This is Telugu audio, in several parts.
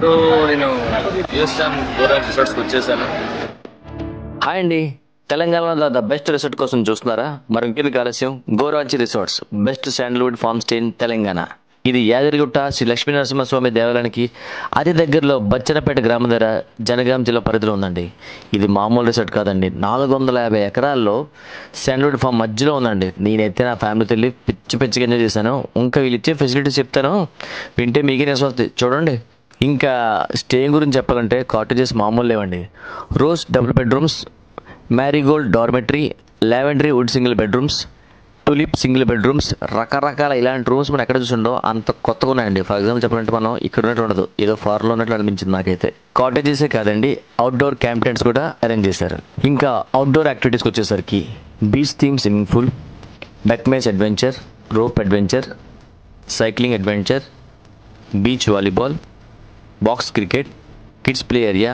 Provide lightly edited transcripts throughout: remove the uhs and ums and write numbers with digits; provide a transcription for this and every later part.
సో నేను యూఎస్ఎన్ గోరా రిసార్ట్స్కి వచ్చేసాను. హాయ్ అండి, తెలంగాణలో ద బెస్ట్ రిసార్ట్ కోసం చూస్తున్నారా? మరి ఇంకెందుకు ఆలస్యం, Goranchi resorts best sandalwood farm stay in Telangana. ఇది యాదగిరిగుట్ట శ్రీ లక్ష్మీ నరసింహస్వామి దేవాలయానికి అతి దగ్గరలో బచ్చనపేట గ్రామం దగ్గర జనగాం జిల్లా పరిధిలో ఉందండి. ఇది మామూలు రిసార్ట్ కాదండి, 450 ఎకరాల్లో శాండల్వుడ్ ఫామ్ మధ్యలో ఉందండి. నేనైతే నా ఫ్యామిలీతో వెళ్ళి పిచ్చి పిచ్చిగా ఎంజాయ్ చేశాను. ఇంకా వీళ్ళు ఇచ్చే ఫెసిలిటీస్ చెప్తాను, వింటే మీకే నిజం వస్తుంది చూడండి. ఇంకా స్టే గురించి చెప్పాలంటే కాటేజెస్ మామూలు లేవండి. Rose double bedrooms, marigold dormitory, lavender wood single bedrooms, tulip single bedrooms, రకరకాల ఇలాంటి రూమ్స్ మనం ఎక్కడ చూసిండో అంత కొత్తగా ఉన్నాయండి. ఫర్ ఎగ్జాంపుల్ చెప్పాలంటే మనం ఇక్కడ ఉన్నట్టు ఉండదు, ఏదో ఫారెన్లో ఉన్నట్లు అనిపించింది నాకైతే. కాటేజెసే కాదండి, అవుట్డోర్ క్యాంప్ టెంట్స్ కూడా అరేంజ్ చేశారు. ఇంకా అవుట్డోర్ యాక్టివిటీస్కి వచ్చేసరికి beach theme swimming pool, duck maze adventure, rope adventure, cycling adventure, beach volleyball, box cricket, kids play area,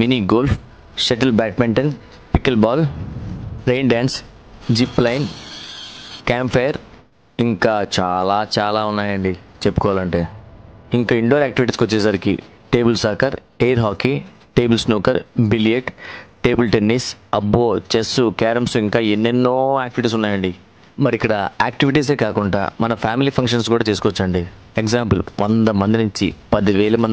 mini golf, shuttle badminton, pickle ball, rain dance, zip line, camp fire, ఇంకా చాలా చాలా ఉన్నాయండి చెప్పుకోవాలంటే. ఇంకా ఇండోర్ యాక్టివిటీస్కి వచ్చేసరికి table soccer, air hockey, table snooker, billiard, table tennis, అబ్బో చెస్, క్యారమ్స్, ఇంకా ఎన్నెన్నో యాక్టివిటీస్ ఉన్నాయండి. మరి ఇక్కడ యాక్టివిటీసే కాకుండా మన ఫ్యామిలీ ఫంక్షన్స్ కూడా చేసుకోవచ్చండి. ఎగ్జాంపుల్ 100 మంది నుంచి 10,000 మంది